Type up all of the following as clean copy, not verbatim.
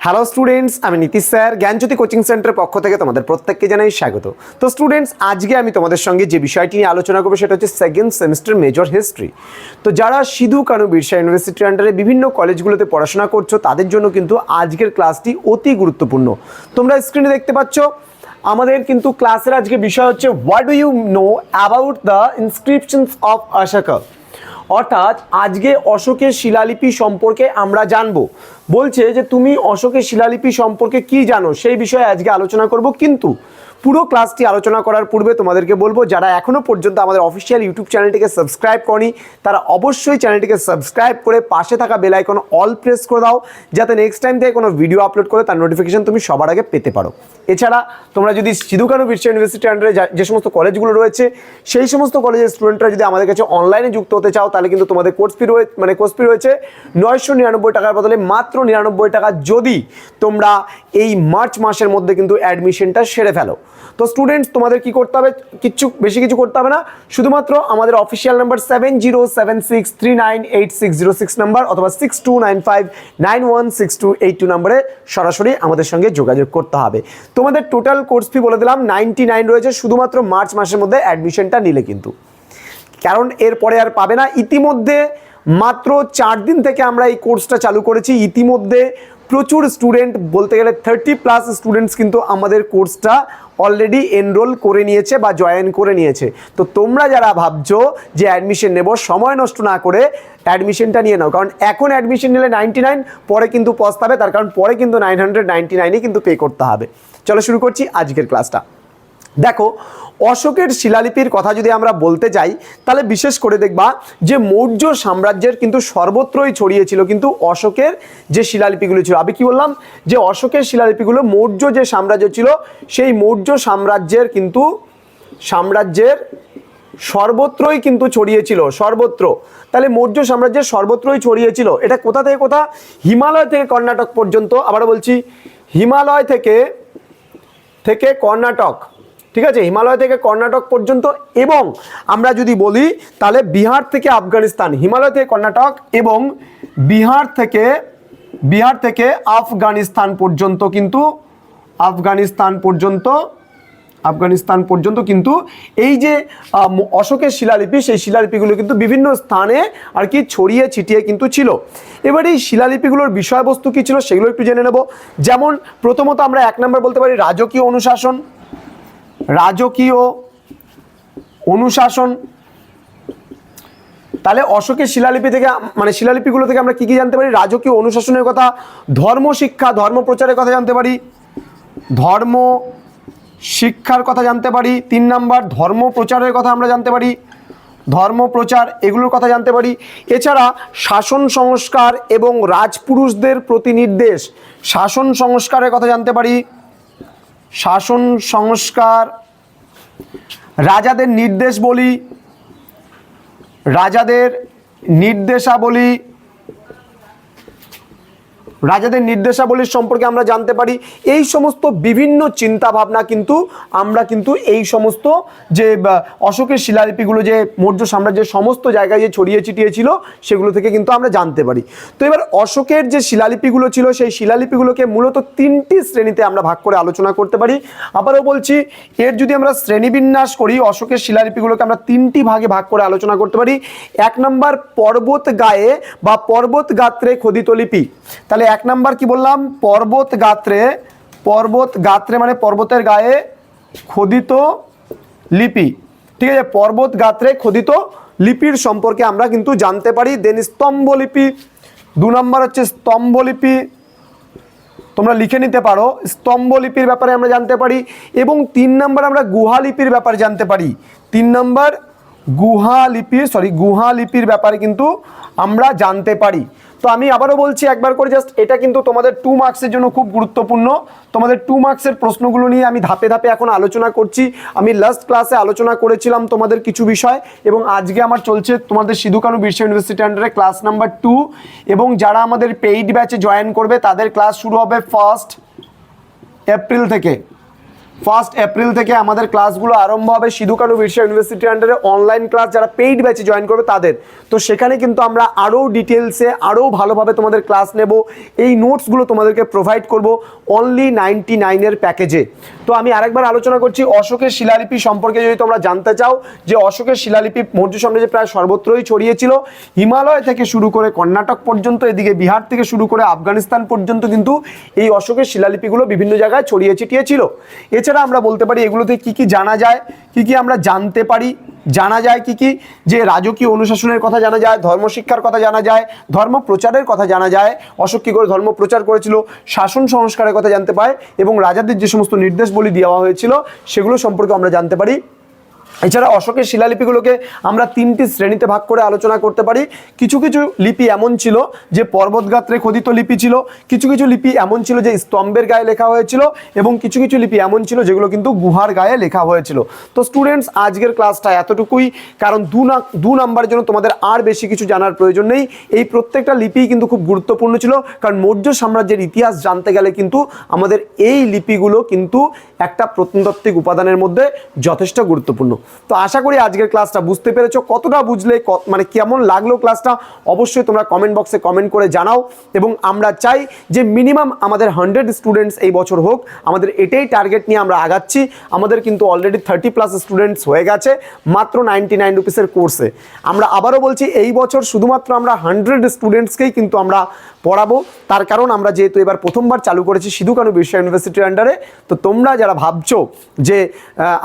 Hello students, আমি Nitish sir জ্ঞানজ্যোতি coaching সেন্টারের পক্ষ থেকে তোমাদের প্রত্যেককে জানাই স্বাগত। তো স্টুডেন্টস, আজকে আমি তোমাদের সঙ্গে যে বিষয়টি নিয়ে আলোচনা করবো সেটা হচ্ছে সেকেন্ড সেমিস্টার মেজর হিস্ট্রি। তো যারা সিধু কানু বিরসা ইউনিভার্সিটির আন্ডারে বিভিন্ন কলেজগুলোতে পড়াশোনা করছো তাদের জন্য কিন্তু আজকের ক্লাসটি অতি গুরুত্বপূর্ণ। তোমরা স্ক্রিনে দেখতে পাচ্ছ আমাদের কিন্তু ক্লাসের আজকে বিষয় হচ্ছে what do you know about the inscriptions of Ashoka. অর্থাৎ আজকে অশোকের শিলালিপি সম্পর্কে আমরা জানবো। বলছে যে তুমি অশোকের শিলালিপি সম্পর্কে কি জানো সেই বিষয়ে আজকে আলোচনা করব। কিন্তু পুরো ক্লাসটি আলোচনা করার পূর্বে তোমাদেরকে বলবো, যারা এখনও পর্যন্ত আমাদের অফিসিয়াল ইউটিউব চ্যানেলটিকে সাবস্ক্রাইব করনি তারা অবশ্যই চ্যানেলটিকে সাবস্ক্রাইব করে পাশে থাকা বেল আইকন অল প্রেস করে দাও, যাতে নেক্সট টাইম থেকে কোনো ভিডিও আপলোড করে তার নোটিফিকেশন তুমি সবার আগে পেতে পারো। এছাড়া তোমরা যদি সিধু কানু বিরসা ইউনিভার্সিটির আন্ডারে যে সমস্ত কলেজগুলো রয়েছে সেই সমস্ত কলেজের স্টুডেন্টরা যদি আমাদের কাছে অনলাইনে যুক্ত হতে চাও তাহলে কিন্তু তোমাদের কোর্স ফি রয়েছে 999 টাকার বদলে মাত্র 99 টাকা, যদি তোমরা এই মার্চ মাসের মধ্যে কিন্তু অ্যাডমিশনটা সেরে ফেলো। তো স্টুডেন্টস, তোমাদের কি করতে হবে? বেশি কিছু করতে হবে না, শুধুমাত্র আমাদের অফিসিয়াল নাম্বার 7076398606 নাম্বার অথবা 6295916282 নাম্বারে সরাসরি আমাদের সঙ্গে যোগাযোগ করতে হবে। তোমাদের টোটাল কোর্স ফি বলে দিলাম 99 রয়েছে, শুধুমাত্র মার্চ মাসের মধ্যে অ্যাডমিশনটা নিলে কিন্তু, কারণ এরপরে আর পাবে না। ইতিমধ্যে মাত্র 4 দিন থেকে আমরা এই কোর্সটা চালু করেছি। ইতিমধ্যে প্রচুর স্টুডেন্ট, বলতে গেলে 30+ স্টুডেন্টস কিন্তু আমাদের কোর্সটা অলরেডি এনরোল করে নিয়েছে বা জয়েন করে নিয়েছে। তো তোমরা যারা ভাবছো যে অ্যাডমিশন নেব, সময় নষ্ট না করে অ্যাডমিশনটা নিয়ে নাও, কারণ এখন অ্যাডমিশন নিলে 99, পরে কিন্তু পস্তাবে, তার কারণ পরে কিন্তু 999ই কিন্তু পে করতে হবে। চলো শুরু করছি আজকের ক্লাসটা। দেখো, অশোকের শিলালিপির কথা যদি আমরা বলতে যাই তাহলে বিশেষ করে দেখবা যে মৌর্য সাম্রাজ্যের কিন্তু সর্বত্রই ছড়িয়েছিল কিন্তু অশোকের যে শিলালিপিগুলো ছিল। আমি কি বললাম যে অশোকের শিলালিপিগুলো মৌর্য যে সাম্রাজ্য ছিল সেই মৌর্য সাম্রাজ্যের সর্বত্রই কিন্তু ছড়িয়েছিল, সর্বত্র। তাহলে মৌর্য সাম্রাজ্যের সর্বত্রই ছড়িয়েছিল। এটা কোথা থেকে কোথা? হিমালয় থেকে কর্ণাটক পর্যন্ত। আবারও বলছি, হিমালয় থেকে কর্ণাটক, ঠিক আছে, হিমালয় থেকে কর্ণাটক পর্যন্ত। এবং আমরা যদি বলি তাহলে বিহার থেকে আফগানিস্তান, হিমালয় থেকে কর্ণাটক এবং বিহার থেকে আফগানিস্তান পর্যন্ত কিন্তু এই যে অশোকের শিলালিপি, সেই শিলালিপিগুলো কিন্তু বিভিন্ন স্থানে আর কি ছড়িয়ে ছিটিয়ে কিন্তু ছিল। এবার এই শিলালিপিগুলোর বিষয়বস্তু কি ছিল সেগুলো একটু জেনে নেব। যেমন প্রথমত আমরা 1 নম্বর বলতে পারি রাজকীয় অনুশাসন। তাহলে অশোকের শিলালিপি থেকে, মানে শিলালিপিগুলো থেকে আমরা কি কি জানতে পারি? রাজকীয় অনুশাসনের কথা, ধর্ম শিক্ষা, ধর্ম প্রচারের কথা জানতে পারি, ধর্ম শিক্ষার কথা জানতে পারি। 3 নম্বর ধর্ম প্রচারের কথা আমরা জানতে পারি, ধর্ম প্রচার এগুলোর কথা জানতে পারি। এছাড়া শাসন সংস্কার এবং রাজপুরুষদের প্রতি নির্দেশ, শাসন সংস্কারের কথা জানতে পারি, শাসন সংস্কার, রাজাদের নির্দেশাবলীর সম্পর্কে আমরা জানতে পারি। এই সমস্ত বিভিন্ন চিন্তা ভাবনা কিন্তু আমরা কিন্তু এই সমস্ত যে অশোকের শিলালিপিগুলো যে মৌর্য সাম্রাজ্যের সমস্ত জায়গায় যে ছড়িয়ে ছিটিয়ে ছিল সেগুলো থেকে কিন্তু আমরা জানতে পারি। তো এবার অশোকের যে শিলালিপিগুলো ছিল সেই শিলালিপিগুলোকে মূলত 3টি শ্রেণীতে আমরা ভাগ করে আলোচনা করতে পারি। আবারও বলছি, এর যদি আমরা শ্রেণীবিন্যাস করি, অশোকের শিলালিপিগুলোকে আমরা 3টি ভাগে ভাগ করে আলোচনা করতে পারি। 1 নম্বর পর্বত গায়ে বা পর্বত গাত্রে খোদিত লিপি। তাহলে 1 নম্বর কি বললাম? পর্বত গাত্রে মানে পর্বতের গায়ে খোদিত লিপি, ঠিক আছে, পর্বত গাত্রে খোদিত লিপির সম্পর্কে আমরা কিন্তু জানতে পারি। দেন স্তম্ভলিপি, 2 নম্বর হচ্ছে স্তম্ভলিপি, তোমরা লিখে নিতে পারো, স্তম্ভলিপির ব্যাপারে আমরা জানতে পারি। এবং 3 নম্বর আমরা গুহালিপির ব্যাপারে জানতে পারি। 3 নম্বর গুহালিপির ব্যাপারে কিন্তু আমরা জানতে পারি। তো আমি আবারও বলছি একবার করে, জাস্ট এটা কিন্তু তোমাদের 2 মার্কসের জন্য খুব গুরুত্বপূর্ণ। তোমাদের 2 মার্কসের প্রশ্নগুলো নিয়ে আমি ধাপে ধাপে এখন আলোচনা করছি। আমি লাস্ট ক্লাসে আলোচনা করেছিলাম তোমাদের কিছু বিষয়, এবং আজকে আমার চলছে তোমাদের সিধু কানু বিরসা ইউনিভার্সিটি আন্ডারে ক্লাস নাম্বার 2। এবং যারা আমাদের পেইড ব্যাচে জয়েন করবে তাদের ক্লাস শুরু হবে 1 এপ্রিল থেকে। 1 এপ্রিল থেকে আমাদের ক্লাসগুলো আরম্ভ হবে সিধু কানু বিরসা ইউনিভার্সিটির আন্ডারে অনলাইন ক্লাস, যারা পেইড ব্যাচে জয়েন করবে তাদের। তো সেখানে কিন্তু আমরা আরও ডিটেলসে আরও ভালোভাবে তোমাদের ক্লাস নেব, এই নোটসগুলো তোমাদেরকে প্রোভাইড করব অনলি 99-এর প্যাকেজে। তো আমি আরেকবার আলোচনা করছি অশোকের শিলালিপি সম্পর্কে। যদি তোমরা জানতে চাও যে অশোকের শিলালিপি মৌর্য সাম্রাজ্যে প্রায় সর্বত্রই ছড়িয়েছিল, হিমালয় থেকে শুরু করে কর্ণাটক পর্যন্ত, এদিকে বিহার থেকে শুরু করে আফগানিস্তান পর্যন্ত কিন্তু এই অশোকের শিলালিপিগুলো বিভিন্ন জায়গায় ছড়িয়ে ছিটিয়ে ছিল। এছাড়া আমরা বলতে পারি এগুলোতে কি কি জানা যায়, কি কি আমরা জানতে পারি, জানা যায় কি কি, যে রাজকীয় অনুশাসনের কথা জানা যায়, ধর্মশিক্ষার কথা জানা যায়, ধর্ম প্রচারের কথা জানা যায়, অশোক কী করে ধর্ম প্রচার করেছিল, শাসন সংস্কারের কথা জানতে পায়, এবং রাজাদের যে সমস্ত নির্দেশবলী দেওয়া হয়েছিল সেগুলো সম্পর্কে আমরা জানতে পারি। এছাড়া অশোকের শিলালিপিগুলোকে আমরা 3টি শ্রেণীতে ভাগ করে আলোচনা করতে পারি। কিছু কিছু লিপি এমন ছিল যে পর্বতগাত্রে খোদিত লিপি ছিল, কিছু কিছু লিপি এমন ছিল যে স্তম্ভের গায়ে লেখা হয়েছিল, এবং কিছু কিছু লিপি এমন ছিল যেগুলো কিন্তু গুহার গায়ে লেখা হয়েছিল। তো স্টুডেন্টস, আজকের ক্লাসটা এতটুকুই, কারণ 2 নাম্বারের জন্য তোমাদের আর বেশি কিছু জানার প্রয়োজন নেই। এই প্রত্যেকটা লিপি কিন্তু খুব গুরুত্বপূর্ণ ছিল, কারণ মৌর্য সাম্রাজ্যের ইতিহাস জানতে গেলে কিন্তু আমাদের এই লিপিগুলো কিন্তু একটা প্রত্নতাত্ত্বিক উপাদানের মধ্যে যথেষ্ট গুরুত্বপূর্ণ। তো আশা করি আজকের ক্লাসটা বুঝতে পেরেছো। কতটা বুঝলে, মানে কেমন লাগলো ক্লাসটা, অবশ্যই তোমরা কমেন্ট বক্সে কমেন্ট করে জানাও। এবং আমরা চাই যে মিনিমাম আমাদের 100 স্টুডেন্টস এই বছর হোক, আমাদের এটাই টার্গেট নিয়ে আমরা আগাচ্ছি। আমাদের কিন্তু অলরেডি 30+ স্টুডেন্টস হয়ে গেছে মাত্র 99 রুপিসের কোর্সে। আমরা আবারও বলছি, এই বছর শুধুমাত্র আমরা 100 স্টুডেন্টসকেই কিন্তু আমরা পড়াবো। তার কারণ আমরা যেহেতু এবার প্রথমবার চালু করেছি সিধু কানু বিরসা ইউনিভার্সিটির আন্ডারে, তো তোমরা যারা ভাবছো যে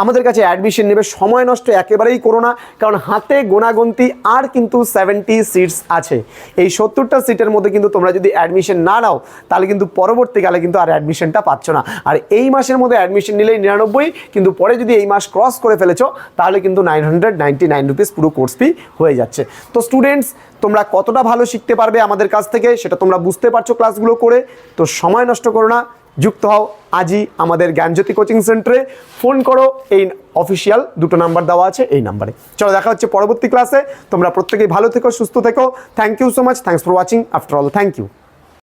আমাদের কাছে অ্যাডমিশন নেবে, সময় নষ্ট একেবারেই করো না, কারণ হাতে গোনাগুনতি আর কিন্তু 70 সিটস আছে। এই 70টা সিটের মধ্যে কিন্তু তোমরা যদি অ্যাডমিশন না নাও, তাহলে কিন্তু পরবর্তীকালে কিন্তু আর অ্যাডমিশনটা পাচ্ছ না। আর এই মাসের মধ্যে অ্যাডমিশন নিলেই 99, কিন্তু পরে যদি এই মাস ক্রস করে ফেলেছো তাহলে কিন্তু 999 রুপিস পুরো কোর্স ফি হয়ে যাচ্ছে। তো স্টুডেন্টস, তোমরা কতটা ভালো শিখতে পারবে আমাদের কাছ থেকে সেটা তোমরা বুঝতে পারছো ক্লাসগুলো করে। তো সময় নষ্ট করো না, যুক্ত হও আজই আমাদের জ্ঞানজ্যোতি কোচিং সেন্টারে। ফোন করো, এই অফিসিয়াল 2টো নাম্বার দেওয়া আছে এই নাম্বারে। চলো দেখা হচ্ছে পরবর্তী ক্লাসে। তোমরা প্রত্যেকেই ভালো থেকো, সুস্থ থেকো। Thank you so much, thanks for watching after all, thank you.